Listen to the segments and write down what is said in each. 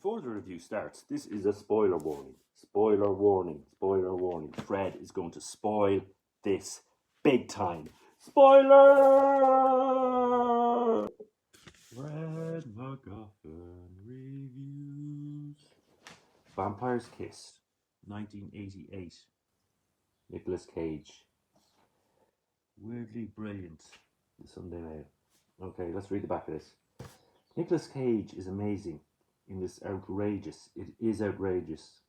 Before the review starts, this is a spoiler warning. Spoiler warning. Spoiler warning. Fred is going to spoil this big time. Spoiler! Fred MacGuffin reviews. Vampire's Kiss, 1988. Nicolas Cage. Weirdly brilliant. The Sunday Mail. Okay, let's read the back of this. Nicolas Cage is amazing in this outrageous, it is outrageous,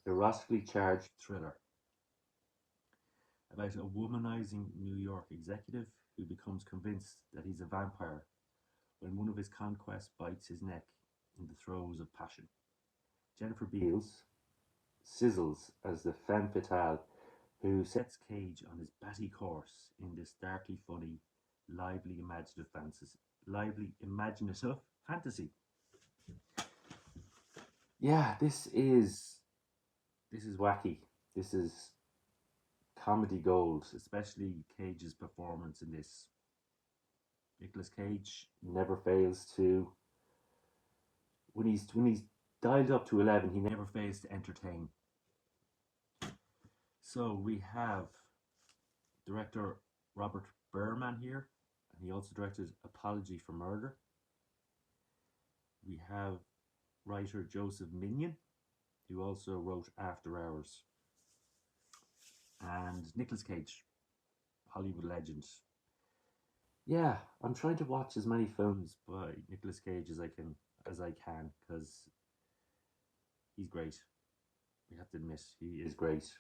erotically charged thriller about a womanizing New York executive who becomes convinced that he's a vampire when one of his conquests bites his neck in the throes of passion. Jennifer Beals sizzles as the femme fatale who sets Cage on his batty course in this darkly funny, lively imaginative fantasy. Yeah, this is wacky. This is comedy gold, especially Cage's performance in this. Nicolas Cage never fails to, when he's dialed up to 11, he never fails to entertain. So we have director Robert Berman here, and he also directed Apology for Murder. We have writer Joseph Minion, who also wrote After Hours. And Nicolas Cage, Hollywood legend. Yeah, I'm trying to watch as many films by Nicolas Cage as I can, because he's great. We have to admit, he is great.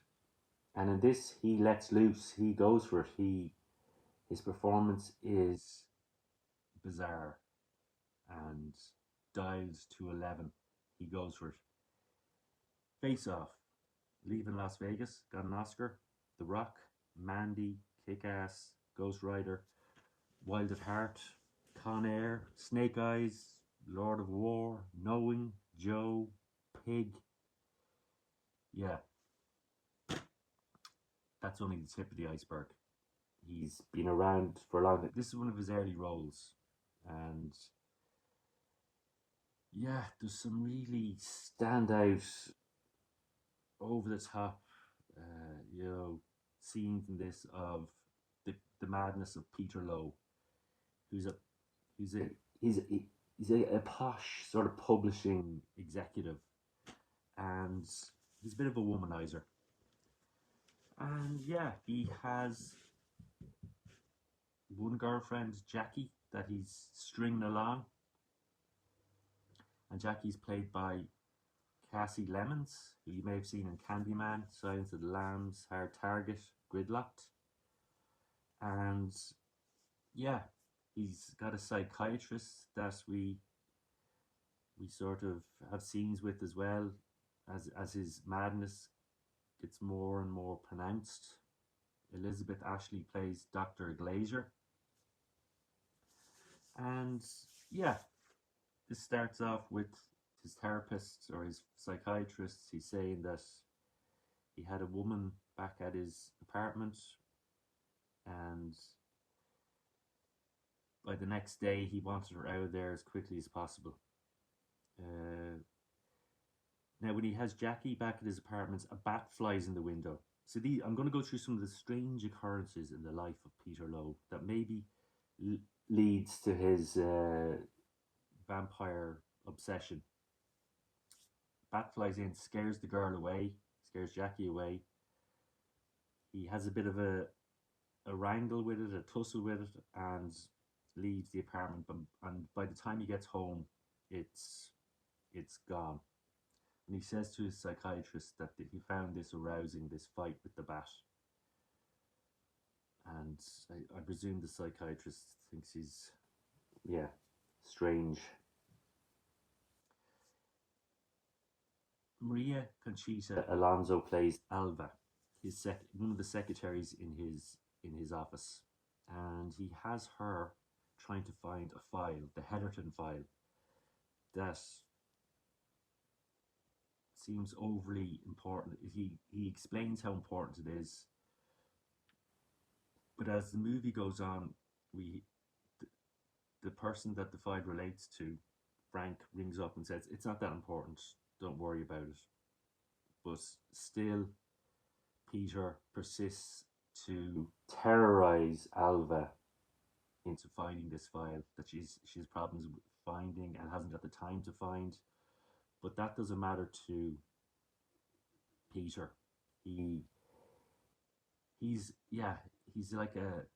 And in this, he lets loose. He goes for it. His performance is bizarre and dialed to 11. He goes for it. Face Off, Leaving Las Vegas, got an Oscar. The Rock, Mandy, Kick-Ass, Ghost Rider, Wild at Heart, Con Air, Snake Eyes, Lord of War, Knowing, Joe, Pig. Yeah, that's only the tip of the iceberg. He's been around for a long time. This is one of his early roles, and yeah, there's some really standout, over the top, scenes in this of the madness of Peter Lowe, who's a posh sort of publishing executive, and he's a bit of a womanizer. And yeah, he has one girlfriend, Jackie, that he's stringing along. And Jackie's played by Cassie Lemons, who you may have seen in Candyman, Silence of the Lambs, Hard Target, Gridlocked. And yeah, he's got a psychiatrist that we sort of have scenes with as well, as his madness gets more and more pronounced. Elizabeth Ashley plays Dr. Glazer. And yeah, this starts off with his therapist or his psychiatrist. He's saying that he had a woman back at his apartment, and by the next day he wanted her out of there as quickly as possible. Now when he has Jackie back at his apartment, a bat flies in the window. So I'm going to go through some of the strange occurrences in the life of Peter Lowe that maybe leads to his vampire obsession. Bat flies in, scares the girl away, scares Jackie away. He has a bit of a wrangle with it, a tussle with it, and leaves the apartment. And by the time he gets home, it's gone. And he says to his psychiatrist that he found this arousing, this fight with the bat. And I presume the psychiatrist thinks he's, strange. Maria Conchita Alonso plays Alva, one of the secretaries in his office, and he has her trying to find a file, the Heatherton file, that seems overly important. He explains how important it is, but as the movie goes on, the person that the file relates to Frank rings up and says, "It's not that important. Don't worry about it." But still, Peter persists to terrorize Alva into finding this file that she's problems with finding and hasn't got the time to find. But that doesn't matter to Peter. He he's he's like a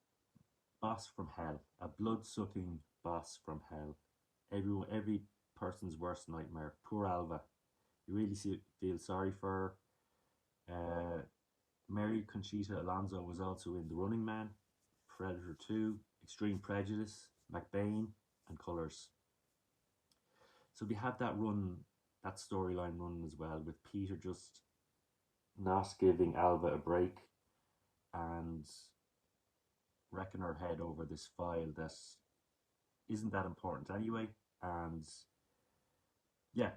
boss from hell, a blood sucking boss from hell. Every person's worst nightmare. Poor Alva. You really feel sorry for her. Mary Conchita Alonso was also in The Running Man, Predator 2, Extreme Prejudice, McBain, and Colors. So we have that storyline running as well, with Peter just not giving Alva a break and wrecking her head over this file that isn't that important anyway. And yeah,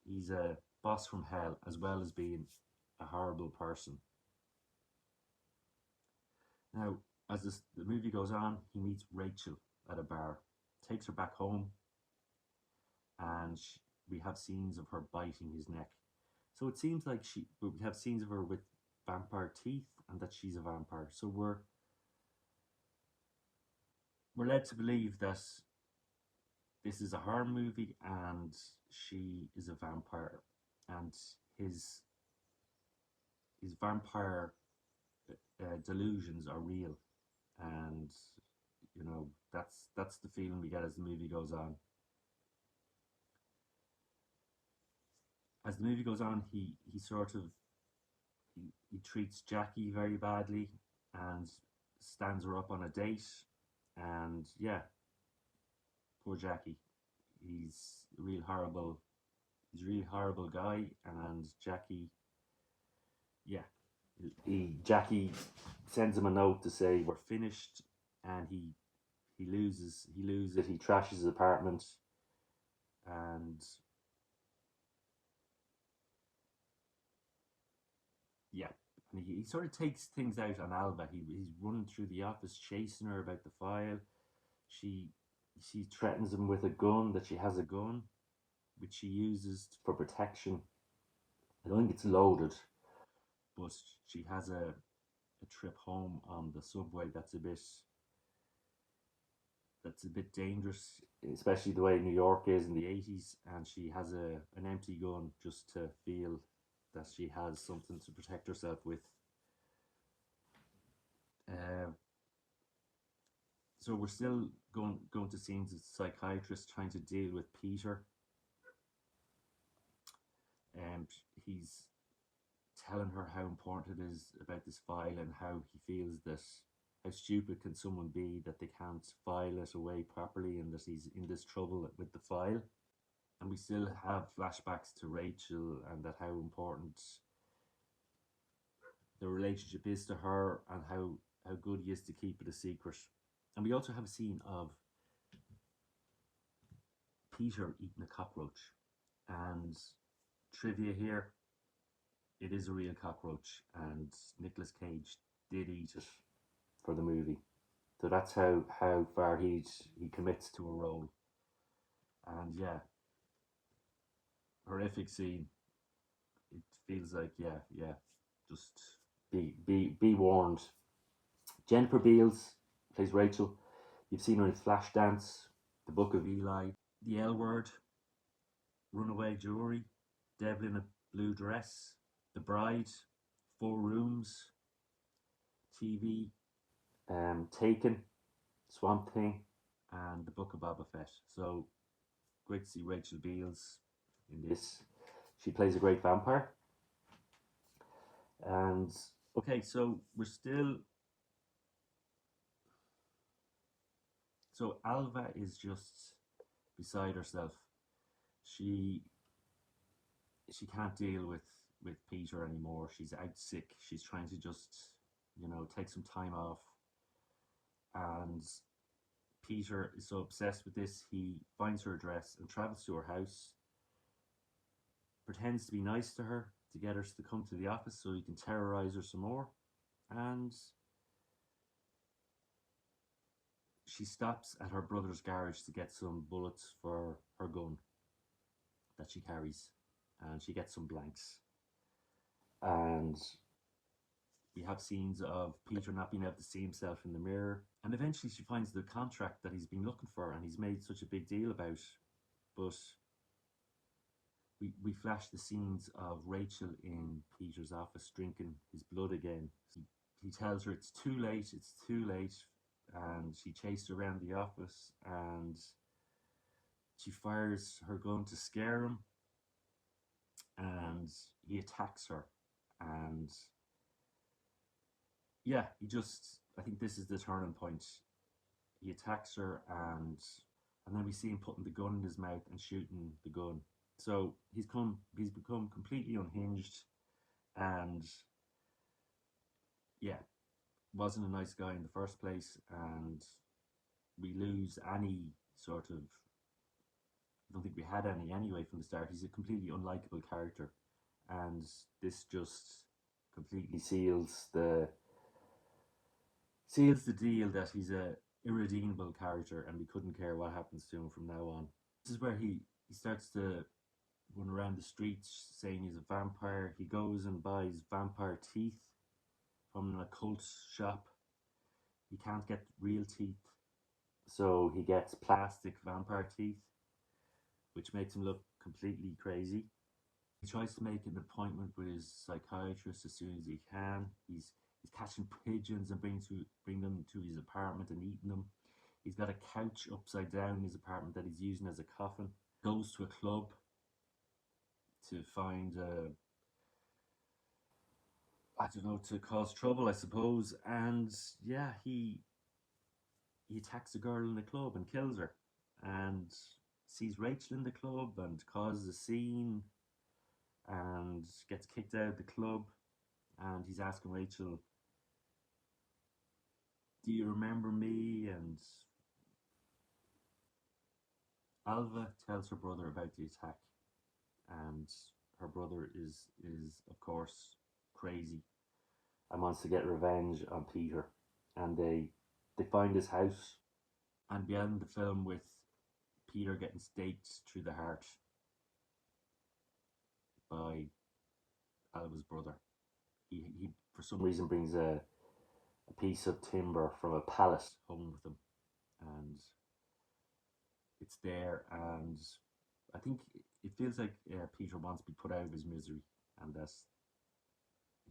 he's a boss from hell as well as being a horrible person. Now, as the movie goes on, he meets Rachel at a bar, takes her back home, and we have scenes of her biting his neck. So it seems like we have scenes of her with vampire teeth, and that she's a vampire. So we're led to believe that this is a horror movie and she is a vampire, and his vampire delusions are real, and that's the feeling we get as the movie goes on. As the movie goes on, he sort of he treats Jackie very badly and stands her up on a date, and yeah, poor Jackie. He's a real horrible. He's a really horrible guy, and Jackie, yeah, Jackie sends him a note to say we're finished, and he loses it. He trashes his apartment, and yeah, and he sort of takes things out on Alva. He's running through the office chasing her about the file. She she threatens him with a gun, that she has a gun which she uses for protection. I don't think it's loaded, but she has a trip home on the subway that's a bit dangerous, especially the way New York is in the 80s, and she has an empty gun just to feel that she has something to protect herself with. Uh, so we're still going to scenes of the psychiatrist trying to deal with Peter, and he's telling her how important it is about this file, and how he feels that how stupid can someone be that they can't file it away properly, and that he's in this trouble with the file. And we still have flashbacks to Rachel, and that how important the relationship is to her, and how good he is to keep it a secret. And we also have a scene of Peter eating a cockroach. And trivia here, it is a real cockroach, and Nicolas Cage did eat it for the movie. So that's how far he commits to a role. And yeah, horrific scene. It feels like, yeah, just be warned. Jennifer Beals plays Rachel. You've seen her in Flashdance, The Book of Eli, The L Word, Runaway Jewelry, Devil in a Blue Dress, The Bride, Four Rooms, TV, Taken, Swamp Thing, and The Book of Boba Fett. So great to see Rachel Beals in this. She plays a great vampire. And okay, so we're still. So Alva is just beside herself. She she can't deal with Peter anymore. She's out sick. She's trying to just take some time off, and Peter is so obsessed with this. He finds her address and travels to her house, pretends to be nice to her to get her to come to the office so he can terrorize her some more. And she stops at her brother's garage to get some bullets for her gun. that she carries, and she gets some blanks. And we have scenes of Peter not being able to see himself in the mirror. And eventually she finds the contract that he's been looking for and he's made such a big deal about. But we flash the scenes of Rachel in Peter's office drinking his blood again. He tells her it's too late, it's too late. And she chases her around the office and she fires her gun to scare him. And he attacks her. And yeah, I think this is the turning point. He attacks her and then we see him putting the gun in his mouth and shooting the gun. So he's become completely unhinged and yeah, wasn't a nice guy in the first place, and we lose any sort of I don't think we had any anyway from the start. He's a completely unlikable character, and this just completely seals the deal that he's a irredeemable character, and we couldn't care what happens to him from now on. This is where he starts to run around the streets saying he's a vampire. He goes and buys vampire teeth from an occult shop. He can't get real teeth, so he gets plastic vampire teeth, which makes him look completely crazy. He tries to make an appointment with his psychiatrist as soon as he can. He's catching pigeons and bring them to his apartment and eating them. He's got a couch upside down in his apartment that he's using as a coffin. Goes to a club to find I don't know, to cause trouble, I suppose. And yeah, he attacks a girl in the club and kills her, and sees Rachel in the club and causes a scene and gets kicked out of the club. And he's asking Rachel, "Do you remember me?" And Alva tells her brother about the attack, and her brother is of course crazy and wants to get revenge on Peter. And they find his house, and we end the film with Peter getting staked through the heart by Alva's brother. He for some reason brings a piece of timber from a pallet home with him, and it's there. And I think it feels like Peter wants to be put out of his misery, and that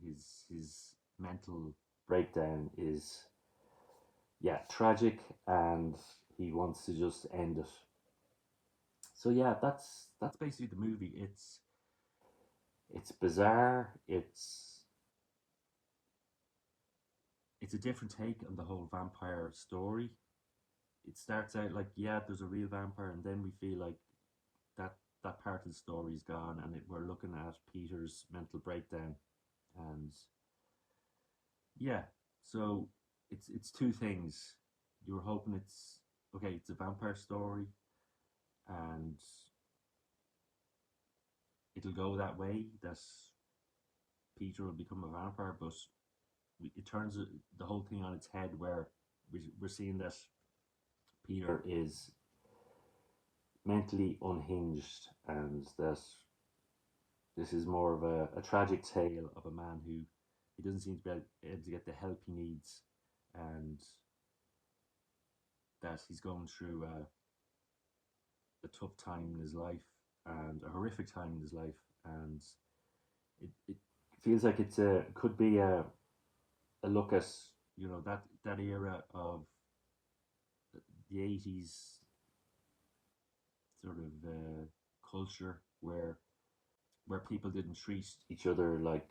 his mental breakdown is tragic, and he wants to just end it. So yeah, that's basically the movie. It's bizarre. It's a different take on the whole vampire story. It starts out like, yeah, there's a real vampire, and then we feel like that that part of the story is gone, and we're looking at Peter's mental breakdown. And yeah, so it's two things. You were hoping it's okay. It's a vampire story, and it'll go that way. That Peter will become a vampire, but it turns the whole thing on its head, where we're seeing that Peter is mentally unhinged, and that this is more of a tragic tale of a man who he doesn't seem to be able to get the help he needs, and that he's going through a tough time in his life and a horrific time in his life. And it feels like could be a look at that era of the 80s sort of culture where people didn't treat each other like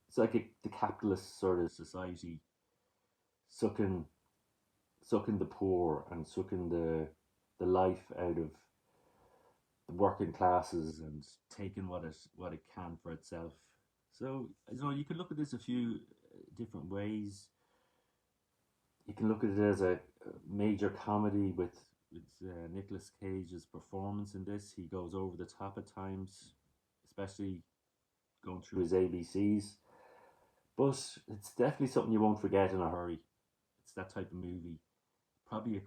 it's like the capitalist sort of society sucking the poor and sucking the life out of the working classes and taking what it can for itself. So you can look at this a few different ways. You can look at it as a major comedy with Nicolas Cage's performance in this. He goes over the top at times, especially going through his ABCs. But it's definitely something you won't forget in a hurry. It's that type of movie. Probably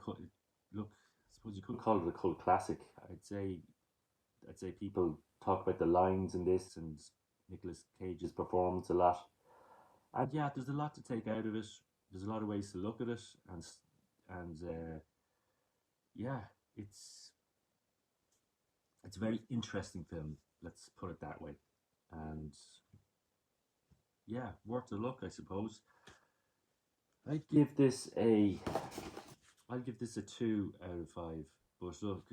look. I suppose you could call it a cult classic. I'd say people talk about the lines in this and Nicolas Cage's performance a lot. And yeah, there's a lot to take out of it. There's a lot of ways to look at it, and yeah, it's it's a very interesting film. Let's put it that way. And yeah, worth a look, I suppose. I'd give this a I'll give this a 2 out of 5. But look,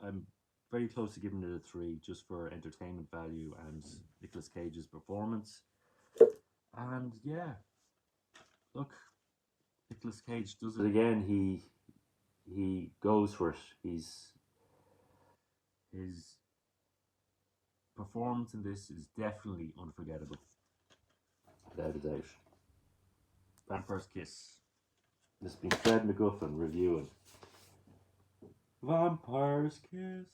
I'm very close to giving it a 3 just for entertainment value and Nicolas Cage's performance. And yeah, look, Nicolas Cage does it again. He goes for it. His performance in this is definitely unforgettable, without a doubt. Vampire's Kiss. This has been Fred MacGuffin reviewing Vampire's Kiss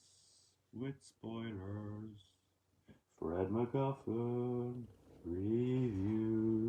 with spoilers. Fred MacGuffin review.